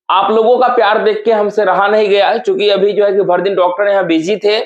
आप लोगों का प्यार देख के हमसे रहा नहीं गया, क्योंकि अभी जो है कि भर दिन डॉक्टर यहाँ बिजी थे,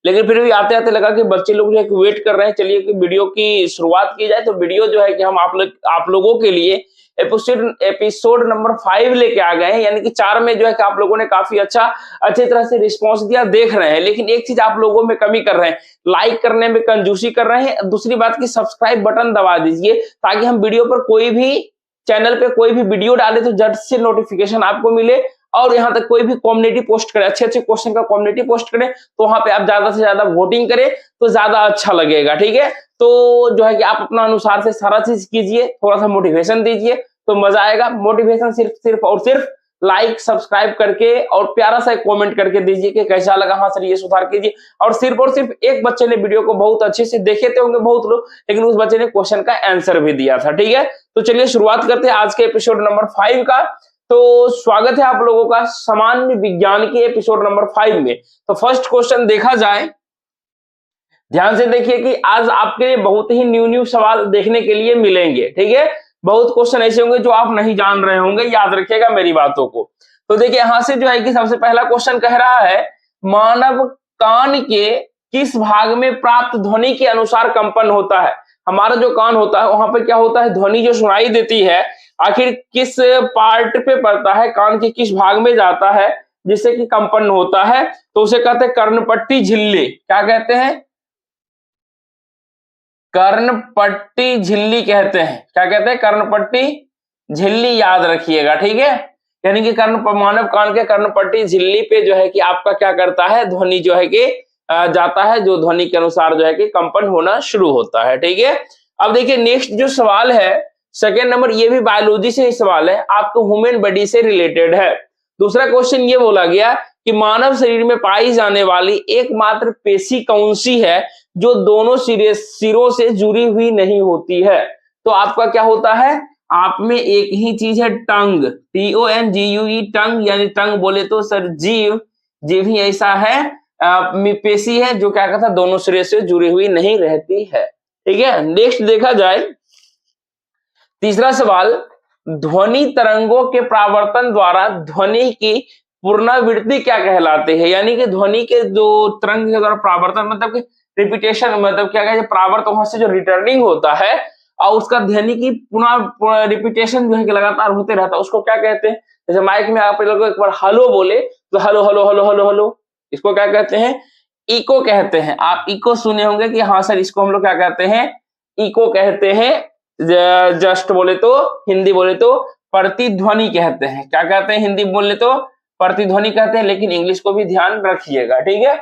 लेकिन फिर भी आते-आते लगा कि बच्चे लोग जो है कि वेट कर रहे हैं। चलिए कि वीडियो की शुरुआत की जाए। तो वीडियो जो है कि हम आप लोगों के लिए एपिसोड एपिसोड नंबर 5 लेके आ गए हैं, यानी कि 4 में जो है कि आप लोगों ने काफी अच्छी तरह से रिस्पॉन्स दिया, देख रहे हैं। लेकिन एक चीज आप लोगों में कमी कर रहे हैं, लाइक करने में कंजूसी कर रहे हैं। दूसरी बात की सब्सक्राइब बटन दबा दीजिए, ताकि हम वीडियो पर कोई भी चैनल पे कोई भी वीडियो डाले तो झट से नोटिफिकेशन आपको मिले। और यहाँ तक कोई भी कम्युनिटी पोस्ट करे, अच्छे-अच्छे क्वेश्चन का कम्युनिटी पोस्ट करे, तो वहां पे आप ज्यादा से ज्यादा वोटिंग करें तो ज्यादा अच्छा लगेगा, ठीक है। तो जो है कि आप अपना अनुसार से सारा चीज कीजिए, थोड़ा सा मोटिवेशन दीजिए तो मजा आएगा। मोटिवेशन सिर्फ और सिर्फ लाइक सब्सक्राइब करके और प्यारा सा एक कमेंट करके दीजिए कि कैसा लगा, हाँ सर ये सुधार कीजिए। और सिर्फ एक बच्चे ने वीडियो को बहुत अच्छे से देखे थे होंगे बहुत लोग, लेकिन उस बच्चे ने क्वेश्चन का आंसर भी दिया था, ठीक है। तो चलिए शुरुआत करते हैं आज के एपिसोड नंबर 5 का। तो स्वागत है आप लोगों का सामान्य विज्ञान के एपिसोड नंबर 5 में। तो फर्स्ट क्वेश्चन देखा जाए, ध्यान से देखिए कि आज आपके लिए बहुत ही न्यू सवाल देखने के लिए मिलेंगे, ठीक है। बहुत क्वेश्चन ऐसे होंगे जो आप नहीं जान रहे होंगे, याद रखिएगा मेरी बातों को। तो देखिए यहां से जो है कि सबसे पहला क्वेश्चन कह रहा है, मानव कान के किस भाग में प्राप्त ध्वनि के अनुसार कंपन होता है। हमारा जो कान होता है वहां पर क्या होता है, ध्वनि जो सुनाई देती है आखिर किस पार्ट पे पड़ता है, कान के किस भाग में जाता है जिससे कि कंपन होता है। तो उसे कहते हैं कर्णपट्टी झिल्ली। क्या कहते हैं, कर्णपट्टी झिल्ली कहते हैं। क्या कहते हैं, कर्णपट्टी झिल्ली, याद रखिएगा, ठीक है। यानी कि मानव कान के कर्णपट्टी झिल्ली पे जो है कि आपका क्या करता है, ध्वनि जो है कि जाता है, जो ध्वनि के अनुसार जो है कि कंपन होना शुरू होता है, ठीक है। अब देखिए नेक्स्ट जो सवाल है सेकेंड नंबर, ये भी बायोलॉजी से ही सवाल है, आपको ह्यूमन बॉडी से रिलेटेड है। दूसरा क्वेश्चन ये बोला गया कि मानव शरीर में पाई जाने वाली एकमात्र पेशी कौन सी है जो दोनों सिरों से जुड़ी हुई नहीं होती है। तो आपका क्या होता है, आप में एक ही चीज है टंग, TONGUE, टंग, यानी टंग बोले तो सर जीव ही ऐसा है पेशी है जो क्या कहता है दोनों सिरे से जुड़ी हुई नहीं रहती है, ठीक है। नेक्स्ट देखा जाए तीसरा सवाल, ध्वनि तरंगों के प्रावर्तन द्वारा ध्वनि की पुनरावृत्ति क्या कहलाते हैं। यानी कि ध्वनि के जो तरंग के द्वारा प्रावर्तन मतलब कि रिपीटेशन, मतलब क्या कहते हैं प्रावर्त, वहां से जो रिटर्निंग होता है और उसका ध्वनि की पुनः रिपीटेशन जो है कि लगातार होते रहता है, उसको क्या कहते हैं। जैसे माइक में आप लोग एक बार हेलो बोले तो hello hello hello hello hello, इसको क्या कहते हैं, इको कहते हैं। आप इको सुने होंगे कि हाँ सर इसको हम लोग क्या कहते हैं, इको कहते हैं। जस्ट बोले तो हिंदी बोले तो प्रतिध्वनि कहते हैं। क्या कहते हैं, हिंदी बोले तो प्रतिध्वनि कहते हैं, लेकिन इंग्लिश को भी ध्यान रखिएगा, ठीक है।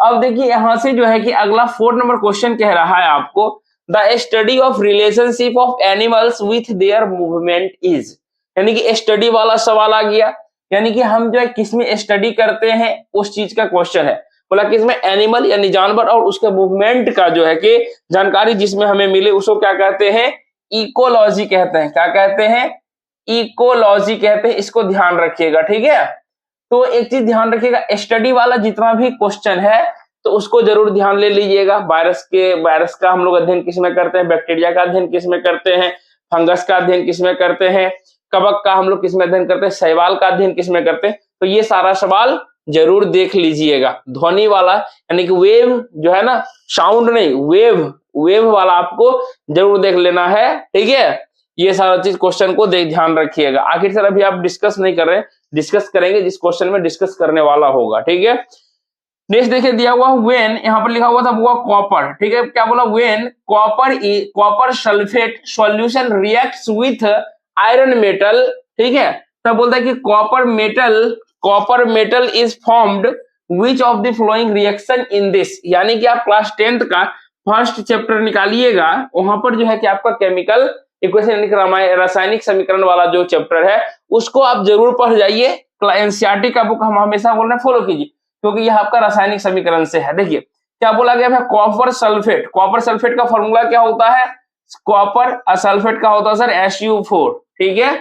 अब देखिए यहां से जो है कि अगला 4 नंबर क्वेश्चन कह रहा है आपको, the study of relationship of animals with their movement is. यानी कि स्टडी वाला सवाल आ गया, यानी कि हम जो है किसमें स्टडी करते हैं उस चीज का क्वेश्चन है। बोला किसमें, एनिमल यानी जानवर और उसके मूवमेंट का जो है कि जानकारी जिसमें हमें मिले उसको क्या कहते हैं, इकोलॉजी कहते हैं। क्या कहते हैं, इकोलॉजी कहते हैं। इसको ध्यान रखिएगा, ठीक है। तो एक चीज ध्यान रखिएगा, स्टडी वाला जितना भी क्वेश्चन है तो उसको जरूर ध्यान ले लीजिएगा। वायरस का हम लोग अध्ययन किसमें करते हैं, बैक्टीरिया का अध्ययन किसमें करते हैं, फंगस का अध्ययन किसमें करते हैं, कवक का हम लोग किसमें अध्ययन करते हैं, शैवाल का अध्ययन किसमें करते हैं। तो ये सारा सवाल जरूर देख लीजिएगा। ध्वनि वाला यानी कि वेव जो है ना, साउंड नहीं, वेव वाला आपको जरूर देख लेना है, ठीक है। ये सारा चीज क्वेश्चन को ध्यान रखिएगा। आखिर सर अभी आप डिस्कस नहीं कर रहे, डिस्कस करेंगे जिस क्वेश्चन में डिस्कस करने वाला होगा, ठीक है। नेक्स्ट देखिए दिया हुआ व्हेन, यहाँ पर लिखा हुआ था वो कॉपर, ठीक है। क्या बोला, when copper sulphate solution reacts with iron metal, ठीक है। तब बोलता है कि copper metal is formed which of the flowing reaction in this. यानी कि आप क्लास 10th का फर्स्ट चैप्टर निकालिएगा, वहां पर जो है कि आपका केमिकल इक्वेशन रासायनिक समीकरण वाला जो चैप्टर है उसको आप जरूर पढ़ जाइए। एनसीईआरटी का बुक हम हमेशा बोल रहे हैं फॉलो कीजिए, क्योंकि यह आपका रासायनिक समीकरण से है। देखिए क्या बोला गया है, कॉपर सल्फेट का फॉर्मूला क्या होता है, कॉपर सल्फेट का होता है सर SU4, ठीक है।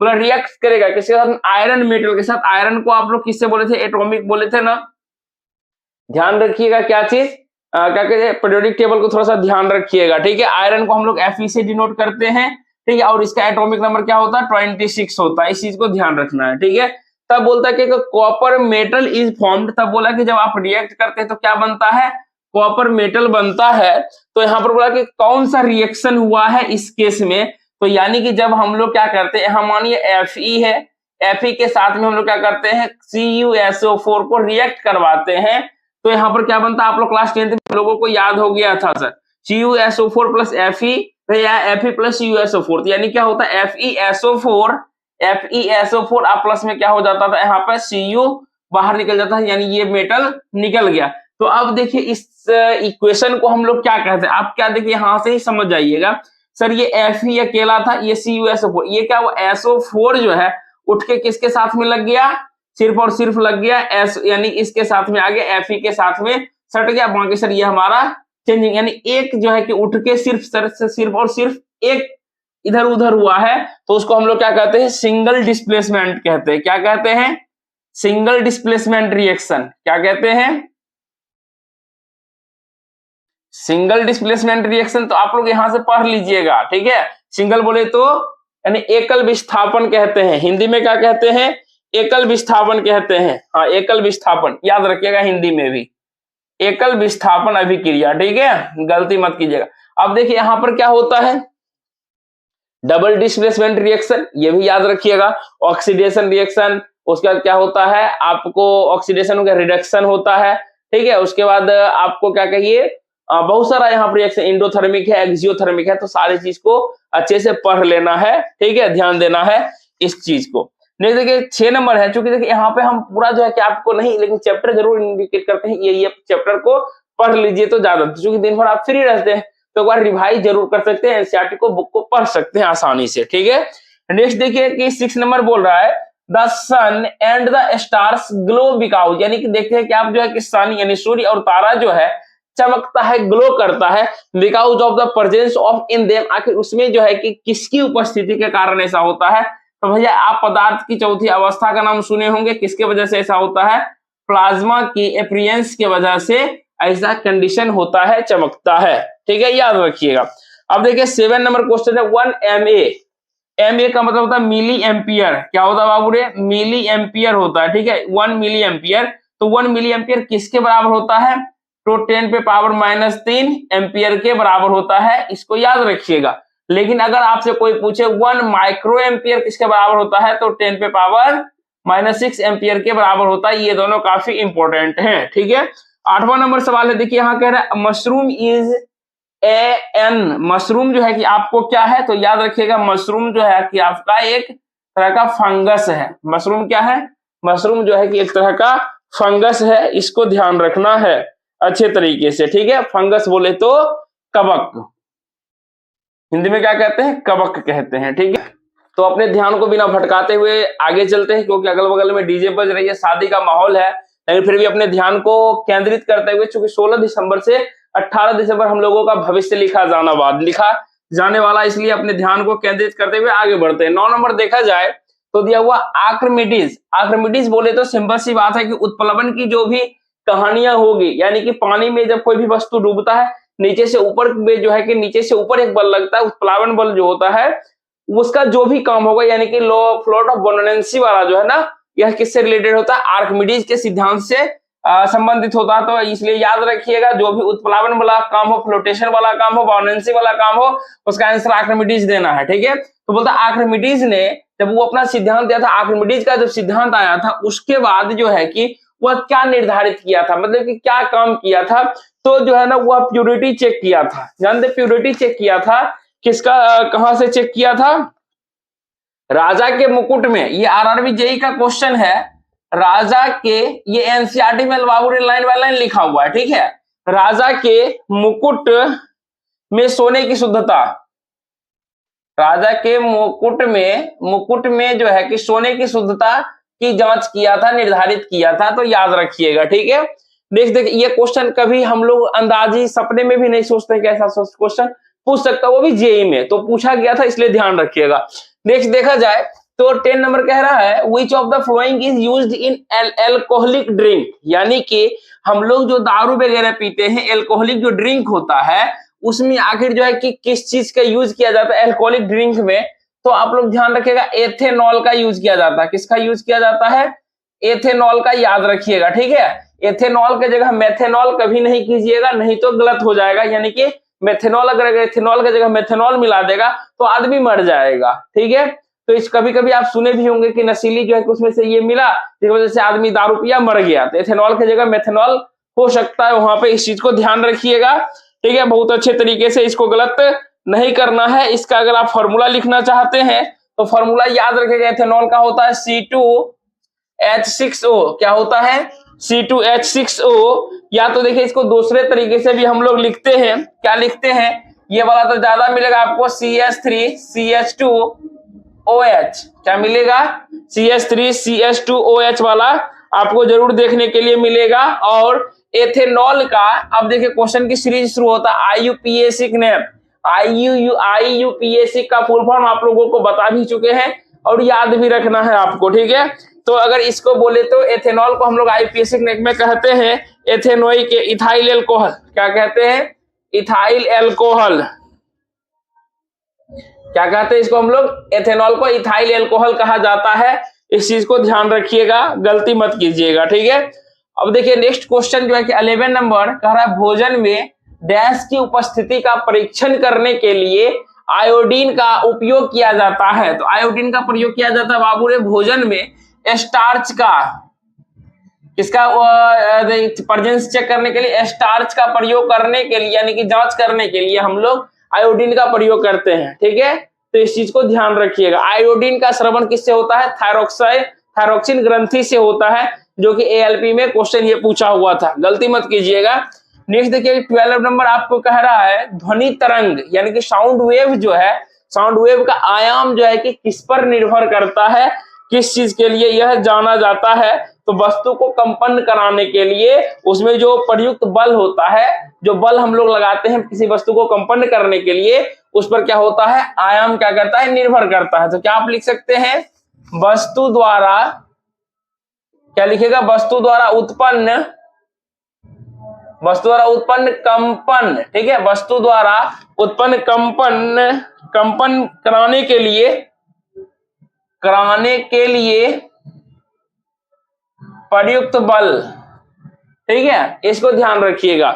बोला रिएक्ट करेगा किसके साथ, आयरन मेटल के साथ। आयरन को आप लोग किससे बोले थे, एटॉमिक बोले थे ना। ध्यान रखिएगा क्या चीज, क्या कहते हैं, पीरियोडिक टेबल को थोड़ा सा ध्यान रखिएगा, ठीक है। आयरन को हम लोग Fe से डिनोट करते हैं, ठीक है। और इसका एटॉमिक नंबर क्या होता है, 26 होता है। इस चीज को ध्यान रखना है, ठीक है। तब बोलता है कि कॉपर मेटल इज फॉर्म्ड, तब बोला कि जब आप रिएक्ट करते हैं तो क्या बनता है, कॉपर मेटल बनता है। तो यहाँ पर बोला कि कौन सा रिएक्शन हुआ है इस केस में, तो यानी कि जब हम लोग क्या करते हैं, हम मानिए Fe है, Fe के साथ में हम लोग क्या करते हैं CuSO4 को रिएक्ट करवाते हैं, तो यहाँ पर क्या बनता है, आप लोग क्लास 10th में लोगों को याद हो गया था सर, CuSO4 प्लस Fe या Fe प्लस CuSO4, तो यानी क्या होता है FeSO4 आप प्लस में क्या हो जाता था, यहाँ पर Cu बाहर निकल जाता है, यानी ये मेटल निकल गया। तो अब देखिए इस इक्वेशन को हम लोग क्या कहते हैं, आप क्या देखिए यहां से ही समझ जाइएगा, सर ये Fe अकेला था, ये CuSO4, ये क्या वो SO4 जो है उठ के किसके साथ में लग गया, सिर्फ और सिर्फ लग गया S, यानी इसके साथ में आ गया, Fe के साथ में सट गया, बाकी सर ये हमारा चेंजिंग, यानी एक जो है कि उठ के सिर्फ और सिर्फ एक इधर उधर हुआ है, तो उसको हम लोग क्या कहते हैं, सिंगल डिस्प्लेसमेंट कहते हैं। क्या कहते हैं, सिंगल डिस्प्लेसमेंट रिएक्शन। क्या कहते हैं, सिंगल डिस्प्लेसमेंट रिएक्शन। तो आप लोग यहां से पढ़ लीजिएगा, ठीक है। सिंगल बोले तो यानी एकल विस्थापन कहते हैं, हिंदी में क्या कहते हैं, एकल विस्थापन कहते हैं। हाँ, एकल विस्थापन याद रखिएगा, हिंदी में भी एकल विस्थापन अभिक्रिया, ठीक है, गलती मत कीजिएगा। अब देखिए यहां पर क्या होता है, डबल डिस्प्लेसमेंट रिएक्शन, ये भी याद रखिएगा। ऑक्सीडेशन रिएक्शन, उसका क्या होता है, आपको ऑक्सीडेशन का रिडक्शन होता है, ठीक है। उसके बाद आपको क्या कहिए, बहुत सारा यहाँ पर रिएक्शन, इंडोथर्मिक है, एक्सियोथर्मिक है, तो सारी चीज को अच्छे से पढ़ लेना है, ठीक है, ध्यान देना है इस चीज को। नहीं देखिए 6 नंबर है, चूंकि देखिए यहाँ पे हम पूरा जो है कि आपको नहीं, लेकिन चैप्टर जरूर इंडिकेट करते हैं, ये चैप्टर को पढ़ लीजिए तो ज्यादा, क्योंकि दिन भर आप फ्री रहते हैं तो एक बार रिवाइज जरूर कर सकते हैं, एनसीईआरटी को बुक को पढ़ सकते हैं आसानी से, ठीक है। नेक्स्ट देखिए कि 6 नंबर बोल रहा है the sun and the stars glow because, यानी कि देखते हैं कि आप जो है कि सन यानी सूर्य और तारा जो है चमकता है, ग्लो करता है, because of the presence of in them, आखिर उसमें जो है कि किसकी उपस्थिति के कारण ऐसा होता है। तो भैया आप पदार्थ की चौथी अवस्था का नाम सुने होंगे, किसके वजह से ऐसा होता है, प्लाज्मा की अपीयरेंस की वजह से ऐसा कंडीशन होता है, चमकता है, ठीक है, याद रखिएगा। अब देखिए 7 नंबर क्वेश्चन है 1 MA, MA का मतलब होता है मिली एम्पियर। क्या होता है बाबू रे, मिली एम्पियर होता है, ठीक है, 1 मिली एम्पियर। तो 1 मिली एम्पियर किसके बराबर होता है, तो 10 पे पावर -3 एम्पियर के बराबर होता है, इसको याद रखिएगा। लेकिन अगर आपसे कोई पूछे 1 माइक्रो एम्पियर किसके बराबर होता है, तो 10 पे पावर -6 एम्पियर के बराबर होता है। ये दोनों काफी इंपॉर्टेंट हैं, ठीक है। 8वां नंबर सवाल है, देखिए यहाँ कह रहा है मशरूम इज एन, मशरूम जो है कि आपको क्या है, तो याद रखिएगा मशरूम जो है कि आपका एक तरह का फंगस है। मशरूम क्या है, मशरूम जो है कि एक तरह का फंगस है, इसको ध्यान रखना है अच्छे तरीके से, ठीक है। फंगस बोले तो कवक, हिंदी में क्या कहते हैं, कवक कहते हैं, ठीक है। तो अपने ध्यान को बिना भटकाते हुए आगे चलते हैं, क्योंकि अगल बगल में डीजे बज रही है, शादी का माहौल है, लेकिन फिर भी अपने ध्यान को केंद्रित करते हुए, चूंकि 16 दिसंबर से 18 दिसंबर हम लोगों का भविष्य लिखा जाने वाला, इसलिए अपने ध्यान को केंद्रित करते हुए आगे बढ़ते हैं। 9 नंबर देखा जाए तो दिया हुआ आर्किमिडीज। आर्किमिडीज बोले तो सिंपल सी बात है कि उत्प्लवन की जो भी कहानियां होगी, यानी कि पानी में जब कोई भी वस्तु डूबता है, नीचे से ऊपर में जो है कि नीचे से ऊपर एक बल लगता है, उत्प्लावन बल जो होता है उसका जो भी काम होगा, यानी कि लॉ फ्लोट ऑफ बोनांसी वाला जो है ना, यह किससे रिलेटेड होता है, आर्किमिडीज के सिद्धांत से संबंधित होता है। तो इसलिए याद रखिएगा, जो भी उत्प्लावन वाला काम हो, फ्लोटेशन वाला काम हो, बोनांसी वाला काम हो, उसका आंसर आर्किमिडीज देना है, ठीक है। तो बोलता आर्किमिडीज ने जब वो अपना सिद्धांत दिया था, आर्किमिडीज का जब सिद्धांत आया था उसके बाद जो है कि वह क्या निर्धारित किया था, मतलब कि क्या काम किया था, तो जो है ना वह प्यूरिटी चेक किया था। जानते प्यूरिटी चेक किया था किसका, कहां से चेक किया था, राजा के मुकुट में। ये आरआरबी जेई का क्वेश्चन है, राजा के, ये एनसीईआरटी में बाबू लाइन बाय लाइन लिखा हुआ है, ठीक है। राजा के मुकुट में सोने की शुद्धता, राजा के मुकुट में जो है कि सोने की शुद्धता की जांच किया था, निर्धारित किया था, तो याद रखिएगा, ठीक है। देख ये क्वेश्चन कभी हम लोग अंदाजी सपने में भी नहीं सोचते कि ऐसा क्वेश्चन पूछ सकता, वो भी जेई में तो पूछा गया था, इसलिए ध्यान रखिएगा। नेक्स्ट देखा जाए तो 10 नंबर कह रहा है which of the following is used in alcoholic drink, यानी कि हम लोग जो दारू वगैरह पीते हैं, एल्कोहलिक जो ड्रिंक होता है उसमें आखिर जो है कि किस चीज का यूज किया जाता है एल्कोहलिक ड्रिंक में, तो आप लोग ध्यान रखिएगा एथेनॉल का यूज किया जाता है। किसका यूज किया जाता है? एथेनॉल का, याद रखिएगा, ठीक है। एथेनॉल के जगह मेथेनॉल कभी नहीं कीजिएगा, नहीं तो गलत हो जाएगा। यानी कि मेथेनॉल, अगर एथेनॉल की जगह मेथेनॉल मिला देगा तो आदमी मर जाएगा, ठीक है। तो इस कभी कभी आप सुने भी होंगे कि नशीली जो है उसमें से ये मिला, जिस वजह से आदमी दारू पिया मर गया, तो एथेनॉल की जगह मेथेनॉल हो सकता है वहां पे। इस चीज को ध्यान रखिएगा, ठीक है। बहुत अच्छे तरीके से इसको गलत नहीं करना है। इसका अगर आप फॉर्मूला लिखना चाहते हैं तो फॉर्मूला याद रखिएगा, एथेनॉल का होता है C2H6O। क्या होता है? C2H6O। या तो देखिए इसको दूसरे तरीके से भी हम लोग लिखते हैं। क्या लिखते हैं? ये वाला तो ज्यादा मिलेगा आपको, CH3CH2OH। क्या मिलेगा? CH3CH2OH वाला आपको जरूर देखने के लिए मिलेगा। और एथेनॉल का, अब देखिए क्वेश्चन की सीरीज शुरू होता है IUPAC ने। IUPAC का फुल फॉर्म आप लोगों को बता भी चुके हैं और याद भी रखना है आपको, ठीक है। तो अगर इसको बोले तो एथेनॉल को हम लोग IUPAC में कहते हैं एथेनोइक इथाइल एल्कोहल। क्या कहते हैं? Ethyl alcohol. क्या कहते हैं इसको हम लोग? एथेनॉल को इथाइल एल्कोहल कहा जाता है। इस चीज को ध्यान रखिएगा, गलती मत कीजिएगा, ठीक है। अब देखिए नेक्स्ट क्वेश्चन जो है कि 11 नंबर कह रहा है भोजन में डैश की उपस्थिति का परीक्षण करने के लिए आयोडीन का उपयोग किया जाता है। तो आयोडीन का प्रयोग किया जाता है बाबू रे भोजन में स्टार्च का, किसका प्रेजेंस चेक करने के लिए, स्टार्च का प्रयोग करने के लिए, यानी कि जांच करने के लिए हम लोग आयोडीन का प्रयोग करते हैं, ठीक है। तो इस चीज को ध्यान रखिएगा। आयोडीन का श्रवण किससे होता है? थायरोक्सिन ग्रंथि से होता है, जो कि ALP में क्वेश्चन ये पूछा हुआ था, गलती मत कीजिएगा। नेक्स्ट देखिए 12 नंबर आपको कह रहा है ध्वनि तरंग यानी कि साउंड वेव जो है, साउंड वेव का आयाम जो है कि किस पर निर्भर करता है, किस चीज के लिए यह जाना जाता है? तो वस्तु को कंपन कराने के लिए उसमें जो प्रयुक्त बल होता है, जो बल हम लोग लगाते हैं किसी वस्तु को कंपन करने के लिए, उस पर क्या होता है? आयाम क्या करता है? निर्भर करता है। तो क्या आप लिख सकते हैं? वस्तु द्वारा, क्या लिखेगा? वस्तु द्वारा उत्पन्न कंपन, ठीक है। वस्तु द्वारा उत्पन्न कंपन कराने के लिए प्रयुक्त बल, ठीक है, इसको ध्यान रखिएगा।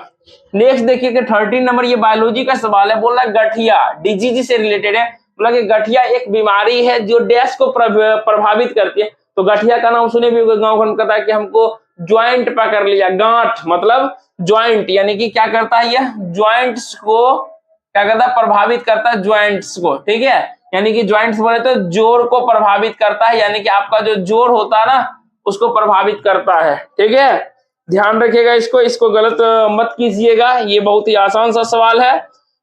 नेक्स्ट देखिए कि 13 नंबर ये बायोलॉजी का सवाल है। बोला गठिया डिजीज से रिलेटेड है। बोला कि गठिया एक बीमारी है जो डैश को प्रभावित करती है। तो गठिया का नाम सुने भी होंगे, गांव घर में कहता है कि हमको ज्वाइंट पकड़ लिया। गांठ मतलब ज्वाइंट, यानी कि क्या करता है? यह ज्वाइंट्स को क्या करता है? प्रभावित करता है ज्वाइंट्स को, ठीक है। यानी कि ज्वाइंट्स बोले तो जोड़ को प्रभावित करता है, यानी कि आपका जो जोड़ होता है ना उसको प्रभावित करता है, ठीक है। ध्यान रखिएगा इसको गलत मत कीजिएगा, ये बहुत ही आसान सा सवाल है,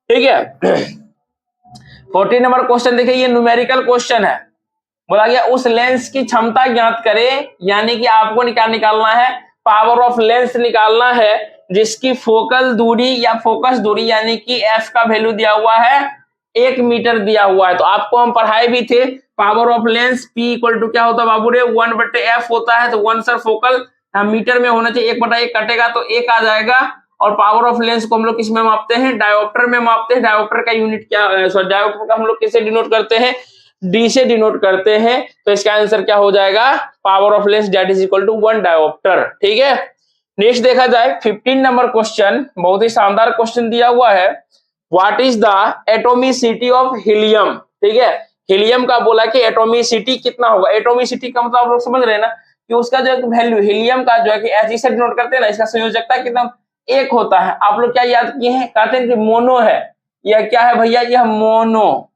ठीक है। 14 नंबर क्वेश्चन देखिए, ये न्यूमेरिकल क्वेश्चन है। बोला गया उस लेंस की क्षमता ज्ञात करें, यानी कि आपको क्या निकालना है? पावर ऑफ लेंस निकालना है, जिसकी फोकल दूरी या फोकस दूरी यानी कि f का वैल्यू दिया हुआ है 1 मीटर दिया हुआ है। तो आपको हम पढ़ाए भी थे power of lens P equal to क्या होता है बाबू रे? 1/f होता है। तो 1 सर फोकल मीटर में होना चाहिए, 1/1 कटेगा तो 1 आ जाएगा। और पावर ऑफ लेंस को हम लोग किस में मापते हैं? डायोप्टर में मापते हैं। डायोप्टर का यूनिट क्या, सॉरी डायोप्टर का हम लोग किससे डिनोट करते हैं? D से डिनोट करते हैं। तो इसका आंसर क्या हो जाएगा? Power of lens that is equal to 1 diopter, ठीक है। नेक्स्ट देखा जाए 15 नंबर क्वेश्चन, बहुत ही शानदार क्वेश्चन दिया हुआ है। What is the atomicity of helium, ठीक है। हीलियम का बोला कि एटोमिसिटी कितना होगा। एटोमिसिटी का मतलब आप लोग समझ रहे हैं ना कि उसका जो वैल्यू हीलियम का जो है कि H से डिनोट करते हैं ना, इसका संयोजकता कितना 1 होता है। आप लोग क्या याद किए हैं? कहते हैं कि मोनो है। यह क्या है भैया? यह मोनो,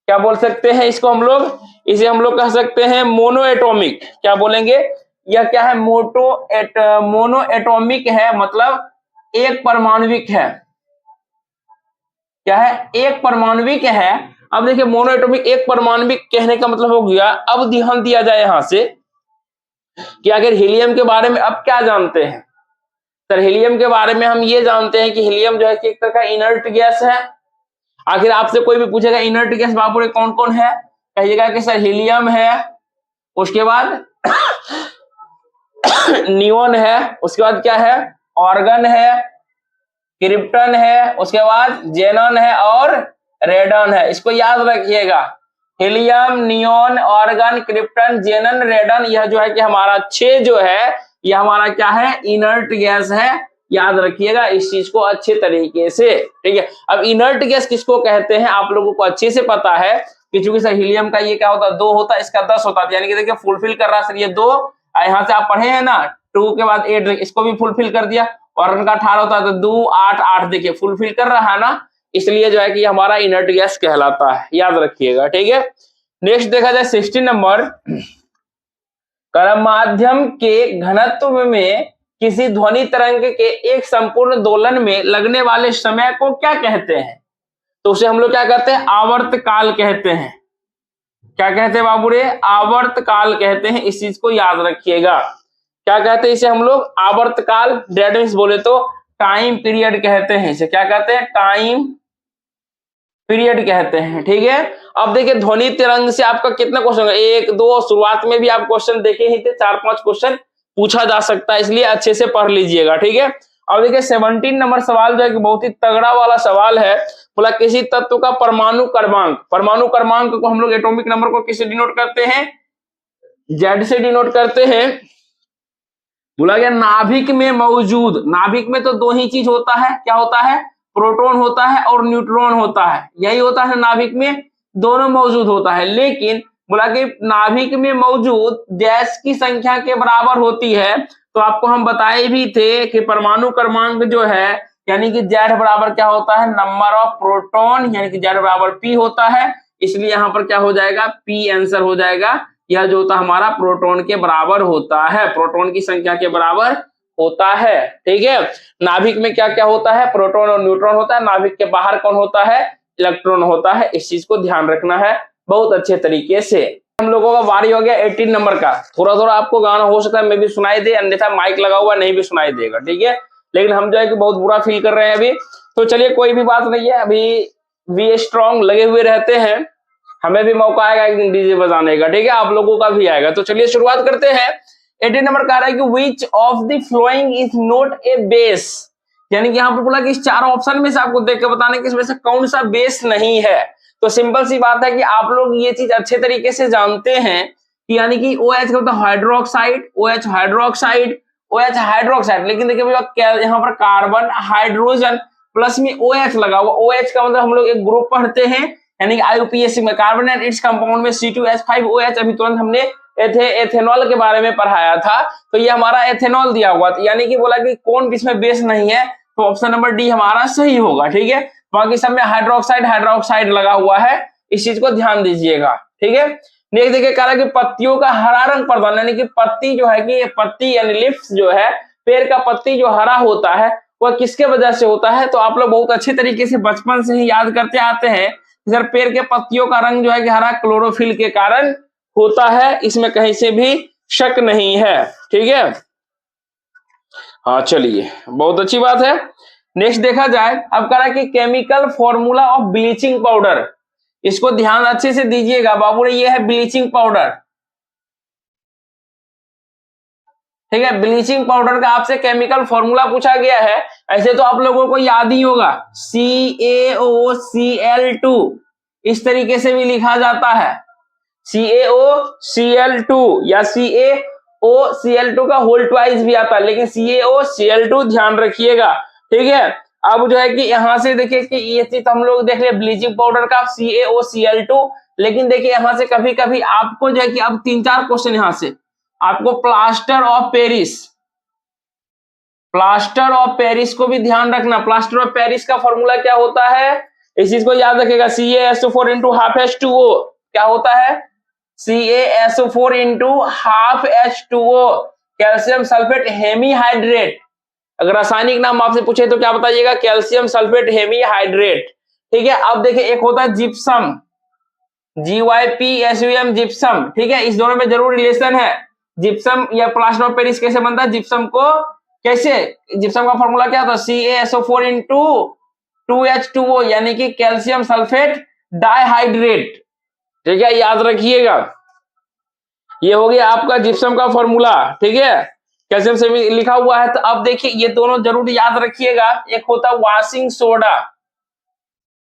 क्या बोल सकते हैं इसको हम लोग? इसे हम लोग कह सकते हैं मोनो एटॉमिक। क्या बोलेंगे? यह क्या है? मोनो एटॉमिक है, मतलब एक परमाणुविक है। क्या है? एक परमाणुविक है। अब देखिए मोनो एटॉमिक एक परमाणुविक कहने का मतलब हो गया। अब ध्यान दिया जाए यहां से कि अगर हीलियम के बारे में अब क्या जानते हैं? सर हीलियम के बारे में हम ये जानते हैं कि हीलियम जो है कि एक तरह का इनर्ट गैस है। आखिर आपसे कोई भी पूछेगा इनर्ट गैस बाबू कौन कौन है, कहिएगा कि सर हीलियम है, उसके बाद नियोन है, उसके बाद क्या है? ऑर्गन है, क्रिप्टन है, उसके बाद जेनन है और रेडन है। इसको याद रखिएगा। हीलियम, नियोन, ऑर्गन, क्रिप्टन, जेनन, रेडन, यह जो है कि हमारा 6 जो है यह हमारा क्या है, इनर्ट गैस है। याद रखिएगा इस चीज को अच्छे तरीके से, ठीक है। अब इनर्ट गैस किसको कहते हैं आप लोगों को अच्छे से पता है कि चूंकि सर हीलियम का ये क्या होता है 2 होता है, इसका 10 होता है, यानी कि देखिए फुलफिल कर रहा सर ये 2, यहाँ से आप पढ़े हैं ना 2 के बाद 8, इसको भी फुलफिल कर दिया। ऑर्गन का 18 होता है तो 2 8 8, देखिए फुलफिल कर रहा है ना, इसलिए जो है कि हमारा इनर्ट गैस कहलाता है, याद रखिएगा, ठीक है। नेक्स्ट देखा जाए 16 नंबर, माध्यम के घनत्व में किसी ध्वनि तरंग के एक संपूर्ण दोलन में लगने वाले समय को क्या कहते हैं? तो उसे हम लोग क्या कहते हैं, आवर्त काल कहते हैं। क्या कहते हैं बाबू रे, आवर्त काल कहते हैं, इस चीज को याद रखिएगा। क्या कहते हैं इसे हम लोग, आवर्त काल, डेट मीन्स बोले तो टाइम पीरियड कहते हैं इसे। क्या कहते हैं, टाइम पीरियड कहते हैं, ठीक है। अब देखिए ध्वनि तरंग से आपका कितना क्वेश्चन, 1 2, शुरुआत में भी आप क्वेश्चन देखे ही थे, 4-5 क्वेश्चन पूछा जा सकता है, इसलिए अच्छे से पढ़ लीजिएगा, ठीक है। अब देखिए 17 नंबर सवाल जो है कि बहुत ही तगड़ा वाला सवाल है। बोला किसी तत्व का परमाणु क्रमांक, परमाणु क्रमांक को हम लोग एटॉमिक नंबर को किससे डिनोट करते हैं, जेड से डिनोट करते हैं। बोला गया नाभिक में मौजूद, नाभिक में तो 2 ही चीज होता है, क्या होता है, प्रोटॉन होता है और न्यूट्रॉन होता है, यही होता है नाभिक में, दोनों मौजूद होता है। लेकिन बोला कि नाभिक में मौजूद डैश की संख्या के बराबर होती है, तो आपको हम बताए भी थे कि परमाणु क्रमांक जो है यानी कि जेड बराबर क्या होता है, नंबर ऑफ प्रोटॉन, यानी कि जेड बराबर पी होता है, इसलिए यहाँ पर क्या हो जाएगा, पी आंसर हो जाएगा। यह जो होता हमारा प्रोटॉन के बराबर होता है, प्रोटॉन की संख्या के बराबर होता है, ठीक है। नाभिक में क्या क्या होता है, प्रोटॉन और न्यूट्रॉन होता है, नाभिक के बाहर कौन होता है, इलेक्ट्रॉन होता है, इस चीज को ध्यान रखना है बहुत अच्छे तरीके से। हम लोगों का बारी हो गया 18 नंबर का। थोड़ा थोड़ा आपको गाना हो सकता है मैं भी सुनाई दे, अन्यथा माइक लगा हुआ नहीं भी सुनाई देगा, ठीक है। लेकिन हम जो है कि बहुत बुरा फील कर रहे हैं अभी, तो चलिए कोई भी बात नहीं है, अभी वी स्ट्रॉन्ग लगे हुए रहते हैं, हमें भी मौका आएगा एक दिन डीजे बजाने का, ठीक है, आप लोगों का भी आएगा। तो चलिए शुरुआत करते हैं। 18 नंबर कह रहा है कि which of the following is not a base, यानी कि यहाँ पर बोला कि इस 4 ऑप्शन में से आपको देख के बताना कि इसमें से कौन सा बेस नहीं है। तो सिंपल सी बात है कि आप लोग ये चीज अच्छे तरीके से जानते हैं कि यानी कि OH का मतलब hydroxide, OH hydroxide, OH hydroxide, लेकिन देखिए भैया यहाँ पर कार्बन हाइड्रोजन प्लस में OH लगा हुआ, OH का मतलब हम लोग एक ग्रुप पढ़ते हैं यानी कि IUPAC में कार्बन एंड इट्स कंपाउंड में C2H5OH, अभी तुरंत हमने एथेनॉल के बारे में पढ़ाया था, तो ये हमारा एथेनॉल दिया हुआ, यानी कि बोला कि कौन इसमें बेस नहीं है, तो ऑप्शन नंबर डी हमारा सही होगा, ठीक है। बाकी सब में हाइड्रोक्साइड हाइड्रोक्साइड लगा हुआ है, इस चीज को ध्यान दीजिएगा, ठीक है। नेक्स्ट देखिए कह रहा है कि पत्तियों का हरा रंग प्रदान, यानी कि पत्ती जो है कि पत्ती यानी लिप्स जो है, पेड़ का पत्ती जो हरा होता है वह किसके वजह से होता है, तो आप लोग बहुत अच्छे तरीके से बचपन से ही याद करते आते हैं सर पेड़ के पत्तियों का रंग जो है कि हरा क्लोरोफिल के कारण होता है, इसमें कहीं से भी शक नहीं है, ठीक है। हाँ चलिए बहुत अच्छी बात है। नेक्स्ट देखा जाए, अब कह रहा है कि chemical formula of bleaching powder, इसको ध्यान अच्छे से दीजिएगा बाबू रे, ये है ब्लीचिंग पाउडर, ठीक है। ब्लीचिंग पाउडर का आपसे केमिकल फॉर्मूला पूछा गया है, ऐसे तो आप लोगों को याद ही होगा, CaOCl2 इस तरीके से भी लिखा जाता है, CaOCl2 या CaOCl2 का होल ट्वाइस भी आता है, लेकिन CaOCl2 ध्यान रखिएगा, ठीक है। अब जो है कि यहां से देखिए कि ये चीज हम लोग देख रहे ब्लीचिंग पाउडर का CaOCl2, लेकिन देखिए यहां से कभी कभी आपको जो है कि अब 3-4 क्वेश्चन यहां से आपको plaster of Paris, plaster of Paris को भी ध्यान रखना। प्लास्टर ऑफ पेरिस का फॉर्मूला क्या होता है, इस चीज को याद रखिएगा, CaSO4 into half H2O, क्या होता है, CaSO4 into half H2O, calcium sulphate hemihydrate. अगर रासायनिक नाम आपसे पूछे तो क्या बताइएगा, कैल्शियम सल्फेट हेमीहाइड्रेट, ठीक है। अब देखिए एक होता है जिप्सम, GYPSUM जिप्सम, ठीक है, इस दोनों में जरूर रिलेशन है। जिप्सम या प्लास्टर ऑफ पेरिस कैसे बनता है, जिप्सम को कैसे, जिप्सम का फॉर्मूला क्या होता है, CaSO4 into 2H2O, यानी कि कैल्शियम सल्फेट डाइहाइड्रेट, ठीक है, याद रखिएगा। ये हो गया आपका जिप्सम का फॉर्मूला, ठीक है, कैल्शियम से भी लिखा हुआ है। तो अब देखिए ये दोनों जरूर याद रखिएगा। एक होता है वॉशिंग सोडा,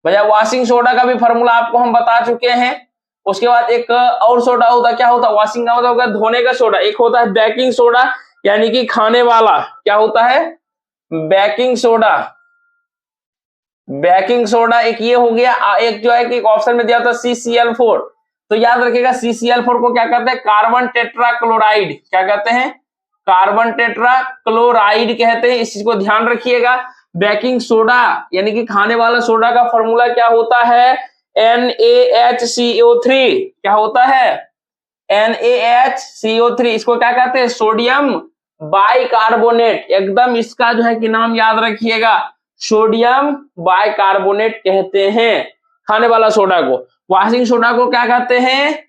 भैया वॉशिंग सोडा का भी फॉर्मूला आपको हम बता चुके हैं, उसके बाद एक और सोडा होता है, क्या होता है, वॉशिंग का मतलब होगा धोने का सोडा। एक होता है बेकिंग सोडा यानी कि खाने वाला, क्या होता है, बेकिंग सोडा। बेकिंग सोडा एक ये हो गया। एक जो है कि ऑप्शन में दिया था CCl4, तो याद रखिएगा CCl4 को क्या कहते हैं, कार्बन टेट्रा क्लोराइड, क्या कहते हैं, कार्बन टेट्रा क्लोराइड कहते हैं, इस चीज को ध्यान रखिएगा। बेकिंग सोडा यानी कि खाने वाला सोडा का फॉर्मूला क्या होता है, NaHCO3, क्या होता है, NaHCO3, इसको क्या कहते हैं, सोडियम बाइकार्बोनेट। एकदम इसका जो है कि नाम याद रखिएगा, सोडियम बाइकार्बोनेट कहते हैं खाने वाला सोडा को। वॉशिंग सोडा को क्या कहते हैं,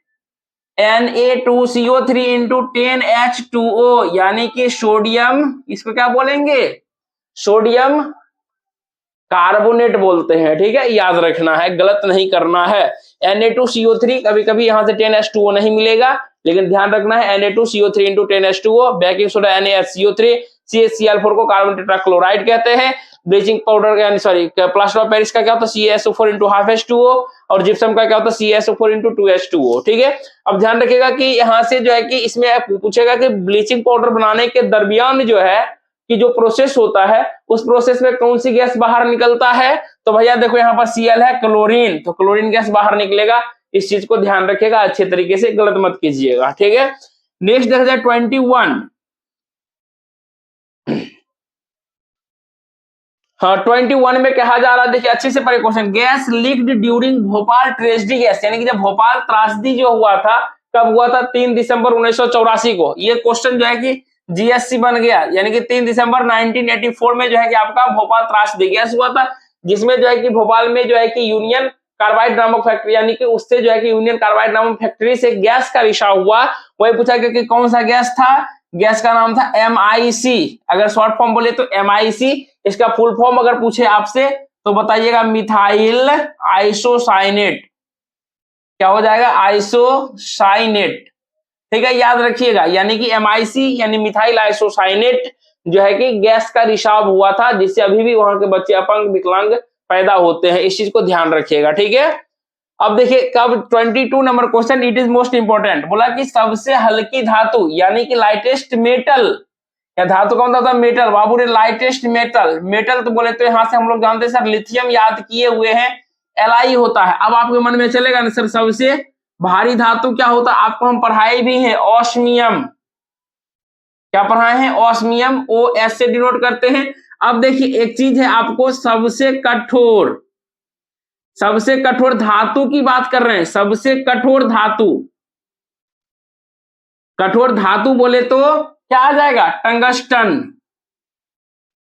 Na2CO3 इंटू 10H2O, यानी कि सोडियम, इसको क्या बोलेंगे, सोडियम कार्बोनेट बोलते हैं। ठीक है, याद रखना है, गलत नहीं करना है। Na2CO3, कभी कभी यहां से 10H2O नहीं मिलेगा, लेकिन ध्यान रखना है Na2CO3 into 10H2O। Baking soda NaCO3, CaCl4 को कार्बन टेट्राक्लोराइड कहते हैं। ब्लीचिंग पाउडर यानी सॉरी प्लास्टर ऑफ पेरिस का क्या होता है, CaSO4 इंटू हाफ H2O, और जिप्सम का क्या होता है, CaSO4 इंटू 2H2O। ठीक है, अब ध्यान रखिएगा कि यहाँ से जो है कि इसमें पूछेगा कि ब्लीचिंग पाउडर बनाने के दरमियान जो है कि जो प्रोसेस होता है, उस प्रोसेस में कौन सी गैस बाहर निकलता है, तो भैया देखो यहाँ पर Cl है, क्लोरीन, तो क्लोरीन गैस बाहर निकलेगा। इस चीज को ध्यान रखिएगा अच्छे तरीके से, गलत मत कीजिएगा। ठीक है, नेक्स्ट देखा जाए 21। हाँ 21 में कहा जा रहा है, देखिए अच्छे से पढ़े question, gas leaked during Bhopal tragedy gas, यानी कि जब भोपाल त्रासदी जो हुआ था, कब हुआ था, 3 दिसंबर 1984 को। ये क्वेश्चन जो है कि GSC बन गया, यानी कि 3 दिसंबर 1984 में जो है कि आपका भोपाल त्रासदी गैस हुआ था, जिसमें जो है कि भोपाल में जो है कि यूनियन कार्बाइड नामक फैक्ट्री, यानी कि उससे जो है कि यूनियन कार्बाइड नामक फैक्ट्री से गैस का रिसाव हुआ। वही पूछा गया कि कौन सा गैस था, गैस का नाम था MIC। अगर शॉर्ट फॉर्म बोले तो MIC, इसका फुल फॉर्म अगर पूछे आपसे तो बताइएगा मिथाइल आइसोसाइनेट, क्या हो जाएगा, आइसोसाइनेट। ठीक है, याद रखिएगा, यानी कि MIC यानी मिथाइल आइसोसाइनेट जो है कि गैस का रिसाव हुआ था, जिससे अभी भी वहां के बच्चे अपंग विकलांग पैदा होते हैं। इस चीज को ध्यान रखिएगा। ठीक है, अब देखिए कब 22 number question, it is most important, बोला कि सबसे हल्की धातु यानी कि लाइटेस्ट मेटल, या धातु कौन था, मेटल। बाबू ने लाइटेस्ट मेटल, मेटल तो बोले तो यहां से हम लोग जानते हैं सर, लिथियम याद किए हुए हैं, Li होता है। अब आपके मन में चलेगा ना सर सबसे भारी धातु क्या होता है, आपको हम पढ़ाए भी हैं, ऑस्मियम। क्या पढ़ाए हैं, ऑस्मियम, OS से डिनोट करते हैं। अब देखिए एक चीज है, आपको सबसे कठोर, सबसे कठोर धातु की बात कर रहे हैं, सबसे कठोर धातु, कठोर धातु बोले तो क्या आ जाएगा, टंगस्टन।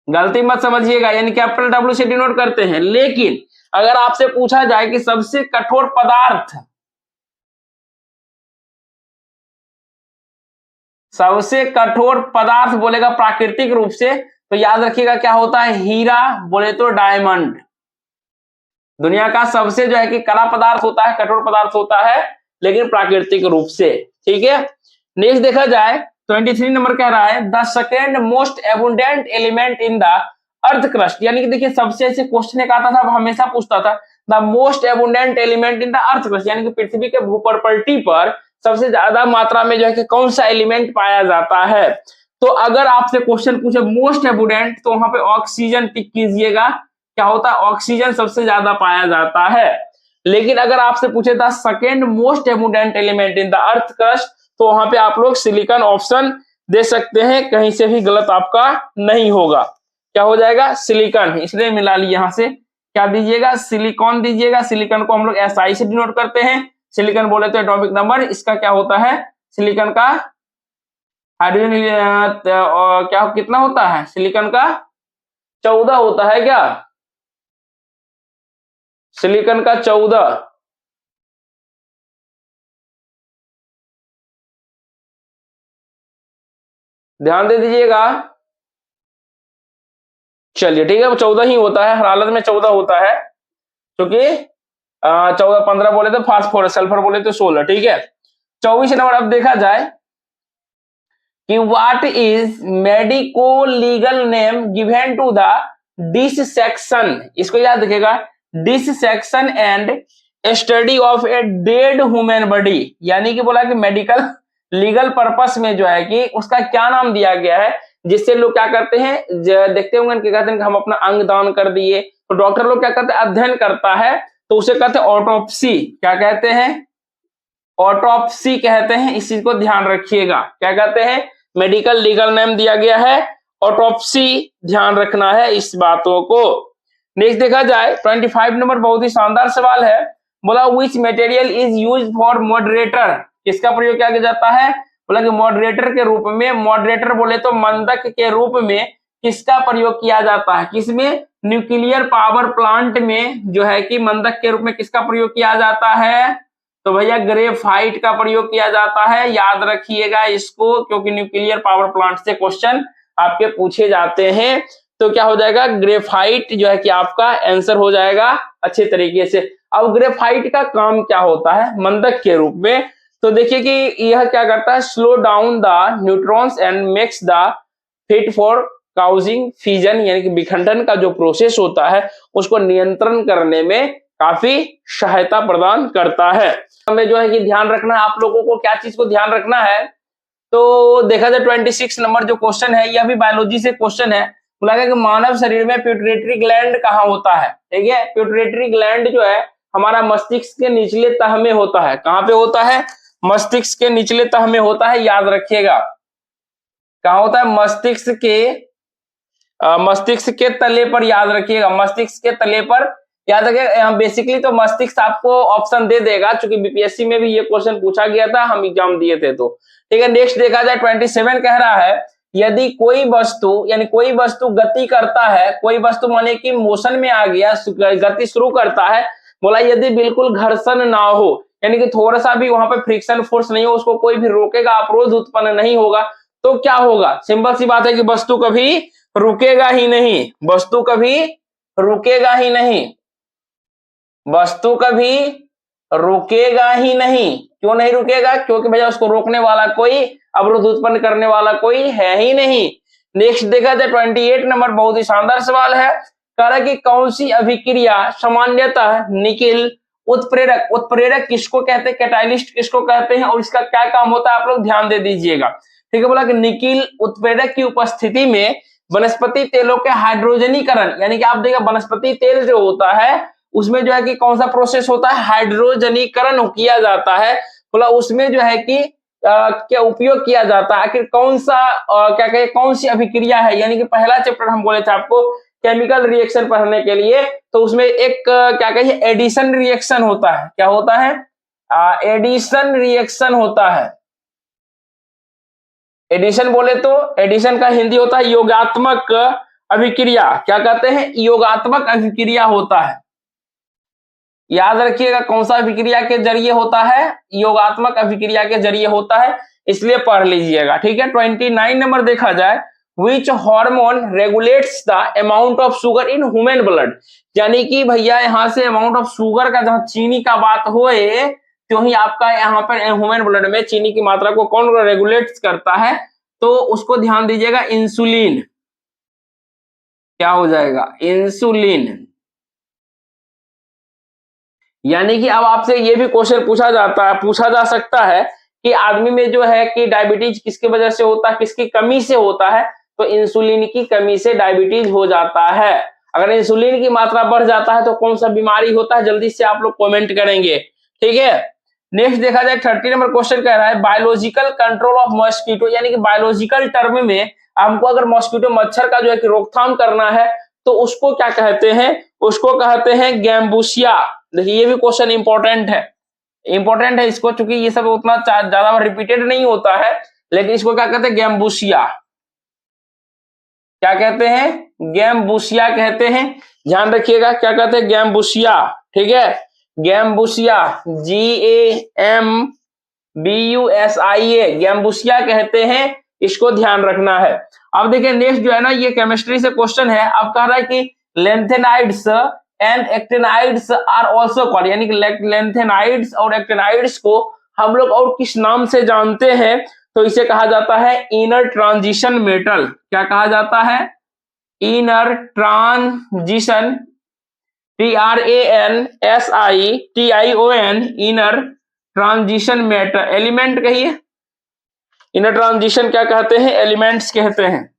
गलती मत समझिएगा, यानी कैपिटल W से डिनोट करते हैं। लेकिन अगर आपसे पूछा जाए कि सबसे कठोर पदार्थ, सबसे कठोर पदार्थ बोलेगा प्राकृतिक रूप से, तो याद रखिएगा क्या होता है, हीरा बोले तो डायमंड। दुनिया का सबसे जो है कि कड़ा पदार्थ होता है, कठोर पदार्थ होता है, लेकिन प्राकृतिक रूप से। ठीक है, नेक्स्ट देखा जाए 23 नंबर कह रहा है, the second most abundant element in the earth crust, यानी कि देखिए सबसे ऐसे क्वेश्चन एक आता था, हमेशा पूछता था, the most abundant element in the earth crust, यानी कि पृथ्वी के भूपर्पल्टी पर सबसे ज्यादा मात्रा में जो है कि कौन सा एलिमेंट पाया जाता है। तो अगर आपसे क्वेश्चन पूछे मोस्ट एबुंडेंट, तो वहां पे ऑक्सीजन टिक कीजिएगा, क्या होता है, ऑक्सीजन सबसे ज्यादा पाया जाता है। लेकिन अगर आपसे पूछे the second most abundant element in the earth crust, तो वहां पे आप लोग सिलिकॉन ऑप्शन दे सकते हैं, कहीं से भी गलत आपका नहीं होगा। क्या हो जाएगा, सिलिकॉन, इसलिए मिला ली यहां से, क्या दीजिएगा, सिलिकॉन दीजिएगा। सिलिकॉन को हम लोग SI से डिनोट करते हैं। सिलिकॉन बोले तो एटॉमिक नंबर, इसका क्या होता है, सिलिकॉन का हाइड्रोजन क्या कितना होता है, सिलिकॉन का 14 होता है, क्या सिलिकॉन का 14। ध्यान दे दीजिएगा। चलिए ठीक है, 14 ही होता है, हर हालत में 14 होता है, क्योंकि 14 15 बोले तो फास्फोरस, सल्फर बोले तो 16। ठीक है, 24 नंबर अब देखा जाए कि what is medico legal name given to the dissection, इसको याद रखिएगा, dissection and study of a dead human body, यानी कि बोला कि मेडिकल लीगल पर्पस में जो है कि उसका क्या नाम दिया गया है, जिससे लोग क्या करते हैं, देखते होंगे कि कहते हैं कि हम अपना अंग दान कर दिए, तो डॉक्टर लोग क्या करते हैं, अध्ययन करता है, तो उसे कहते हैं ऑटोप्सी। क्या कहते हैं, ऑटोप्सी कहते हैं। इस चीज को ध्यान रखिएगा, क्या कहते हैं, मेडिकल लीगल नेम दिया गया है ऑटोप्सी, ध्यान रखना है इस बातों को। नेक्स्ट देखा जाए 25 नंबर, बहुत ही शानदार सवाल है। बोला which material is use for moderator, किसका प्रयोग किया जाता है, बोला कि मॉडरेटर के रूप में, मॉडरेटर बोले तो मंदक के रूप में किसका प्रयोग किया जाता है, किसमें, न्यूक्लियर पावर प्लांट में जो है कि मंदक के रूप में किसका प्रयोग किया जाता है, तो भैया ग्रेफाइट का प्रयोग किया जाता है। याद रखिएगा इसको, क्योंकि न्यूक्लियर पावर प्लांट से क्वेश्चन आपके पूछे जाते हैं। तो क्या हो जाएगा, ग्रेफाइट जो है कि आपका आंसर हो जाएगा अच्छे तरीके से। अब ग्रेफाइट का काम क्या होता है मंदक के रूप में, तो देखिए कि यह क्या करता है, slow down the neutrons and makes the fit for causing fission, यानी कि विखंडन का जो प्रोसेस होता है उसको नियंत्रण करने में काफी सहायता प्रदान करता है। हमें जो है कि ध्यान रखना है, आप लोगों को क्या चीज को ध्यान रखना है, तो देखा जाए 26 नंबर जो क्वेश्चन है, यह भी बायोलॉजी से क्वेश्चन है। बोला गया कि मानव शरीर में प्यूटरेटरी ग्लैंड कहाँ होता है, ठीक है, प्यूटरेटरी ग्लैंड जो है हमारा मस्तिष्क के निचले तह में होता है। कहाँ पे होता है, मस्तिष्क के निचले तह में होता है, याद रखिएगा। कहाँ होता है, मस्तिष्क के तले पर, याद रखिएगा, मस्तिष्क के तले पर, याद रखिएगा। बेसिकली तो मस्तिष्क आपको ऑप्शन दे देगा, क्योंकि बीपीएससी में भी ये क्वेश्चन पूछा गया था, हम एग्जाम दिए थे। तो ठीक है, नेक्स्ट देखा जाए 27 कह रहा है, यदि कोई वस्तु, यानी कोई वस्तु गति करता है, कोई वस्तु माने कि मोशन में आ गया, गति शुरू करता है, बोला यदि बिल्कुल घर्षण ना हो, यानी कि थोड़ा सा भी वहां पे फ्रिक्शन फोर्स नहीं हो, उसको कोई भी रोकेगा, अवरोध उत्पन्न नहीं होगा, तो क्या होगा, सिंपल सी बात है कि वस्तु कभी रुकेगा ही नहीं, वस्तु कभी रुकेगा ही नहीं, वस्तु कभी रुकेगा ही नहीं। क्यों नहीं रुकेगा, क्योंकि भैया उसको रोकने वाला कोई, अवरोध उत्पन्न करने वाला कोई है ही नहीं। नेक्स्ट देखा जाए 28 नंबर, बहुत ही शानदार सवाल है। कह रहा है कि कौन सी अभिक्रिया सामान्यतः निकिल उत्प्रेरक, उत्प्रेरक किसको कहते हैं, कैटालिस्ट किसको कहते हैं, और इसका क्या काम होता है, आप लोग ध्यान दे दीजिएगा। ठीक है, बोला कि निकिल उत्प्रेरक की उपस्थिति में वनस्पति तेलों के हाइड्रोजनीकरण, यानी कि आप देखिए वनस्पति तेल जो होता है उसमें जो है कि कौन सा प्रोसेस होता है, हाइड्रोजनीकरण किया जाता है। बोला उसमें जो है कि क्या उपयोग किया जाता है, आखिर कौन सा क्या कहे, कौन सी अभिक्रिया है, यानी कि पहला चैप्टर हम बोले थे आपको केमिकल रिएक्शन पढ़ने के लिए, तो उसमें एक क्या कहिए एडिशन रिएक्शन होता है। क्या होता है, एडिशन रिएक्शन होता है। एडिशन बोले तो एडिशन का हिंदी होता है योगात्मक अभिक्रिया। क्या कहते हैं, योगात्मक अभिक्रिया होता है। याद रखिएगा कौन सा अभिक्रिया के जरिए होता है, योगात्मक अभिक्रिया के जरिए होता है, इसलिए पढ़ लीजिएगा। ठीक है, 29 नंबर देखा जाए, which hormone regulates the amount of sugar in human blood, यानी कि भैया यहाँ से अमाउंट ऑफ शुगर का, जहां चीनी का बात होए, तो ही आपका यहाँ पर ह्यूमन ब्लड में चीनी की मात्रा को कौन रेगुलेट करता है, तो उसको ध्यान दीजिएगा, इंसुलिन। क्या हो जाएगा, इंसुलिन। यानी कि अब आपसे ये भी क्वेश्चन पूछा जा सकता है कि आदमी में जो है कि डायबिटीज किसकी वजह से होता है, किसकी कमी से होता है, तो इंसुलिन की कमी से डायबिटीज हो जाता है। अगर इंसुलिन की मात्रा बढ़ जाता है तो कौन सा बीमारी होता है, जल्दी से आप लोग कमेंट करेंगे। ठीक है, नेक्स्ट देखा जाए 30 नंबर क्वेश्चन कह रहा है, बायोलॉजिकल कंट्रोल ऑफ मॉस्किटो, यानी कि बायोलॉजिकल टर्म में हमको अगर मॉस्किटो मच्छर का जो है कि रोकथाम करना है तो उसको क्या कहते हैं, उसको कहते हैं गैम्बुसिया। देखिए ये भी क्वेश्चन इंपॉर्टेंट है इसको, चूंकि ये सब उतना ज्यादा बार रिपीटेड नहीं होता है, लेकिन इसको क्या कहते हैं, गैम्बुसिया। क्या कहते हैं, गैम्बुसिया कहते हैं, ध्यान रखिएगा, क्या कहते हैं, गैम्बुसिया। ठीक है, गैम्बुसिया, GAMBUSIA, गैम्बुसिया कहते हैं, इसको ध्यान रखना है। अब देखिए नेक्स्ट जो है ना, ये केमिस्ट्री से क्वेश्चन है। अब कह रहा है कि lanthanides and actinides are also called, यानी कि लेंथेनाइड्स और एक्टिनाइड्स को हम लोग और किस नाम से जानते हैं, तो इसे कहा जाता है इनर ट्रांजिशन मेटल। क्या कहा जाता है, inner transition TRANSITION inner transition matter, element कहिए, इनर ट्रांजिशन क्या कहते हैं, एलिमेंट्स कहते हैं।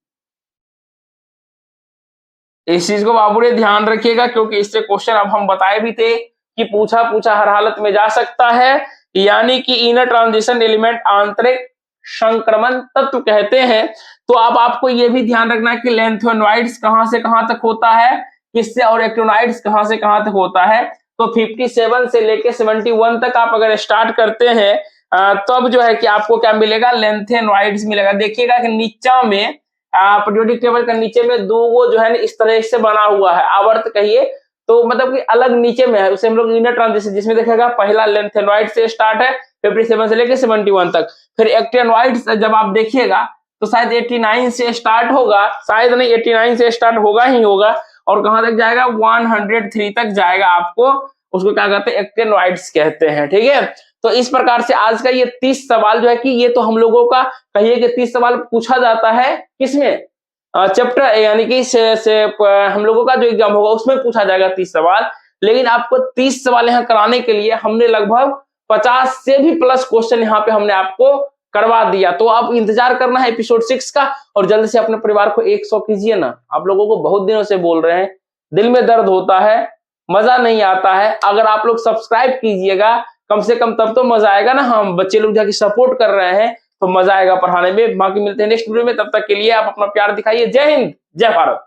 इस चीज को बाबू ने ध्यान रखिएगा, क्योंकि इससे क्वेश्चन अब हम बताए भी थे कि पूछा हर हालत में जा सकता है। यानी कि इनर ट्रांजिशन एलिमेंट आंतरिक संक्रमण तत्व कहते हैं। तो अब आपको यह भी ध्यान रखना है कि लैंथेनोइड्स कहां से कहां तक होता है, किससे, और एक्टिनोइड्स कहां से कहां तक होता है। तो 57 से लेके 71 तक आप अगर स्टार्ट करते हैं तब जो है कि आपको क्या मिलेगा, लैंथेनोइड्स मिलेगा। देखिएगा कि नीचा में पीरियोडिक टेबल का नीचे में दो वो जो है इस तरह से बना हुआ है, आवर्त कहिए, तो मतलब कि अलग नीचे में है, उसे हम लोग इनर ट्रांजिशन, जिसमें देखेगा पहला लैंथेनोइड से स्टार्ट है 57 से लेकर 71 तक। फिर एक्टिनोइड्स जब आप देखिएगा तो शायद 89 से स्टार्ट होगा, शायद नहीं 89 से स्टार्ट होगा ही होगा, और कहां तक जाएगा, 103 तक जाएगा। आपको उसको क्या कहते हैं, एक्टिनोइड्स कहते हैं। ठीक है, तो इस प्रकार से आज का ये 30 सवाल जो है कि ये तो हम लोगों का कहिए कि 30 सवाल पूछा जाता है किसमें, चैप्टर यानी कि हम लोगों का जो एग्जाम होगा उसमें पूछा जाएगा 30 सवाल। लेकिन आपको 30 सवाल यहाँ कराने के लिए हमने लगभग 50 से भी प्लस क्वेश्चन यहाँ पे हमने आपको करवा दिया। तो आप इंतजार करना है एपिसोड 6 का, और जल्द से अपने परिवार को 100 कीजिए ना। आप लोगों को बहुत दिनों से बोल रहे हैं, दिल में दर्द होता है, मजा नहीं आता है। अगर आप लोग सब्सक्राइब कीजिएगा कम से कम, तब तो मजा आएगा ना। हम बच्चे लोग जाके सपोर्ट कर रहे हैं तो मजा आएगा पढ़ाने में। बाकी मिलते हैं नेक्स्ट वीडियो में, तब तक के लिए आप अपना प्यार दिखाइए। जय हिंद, जय भारत।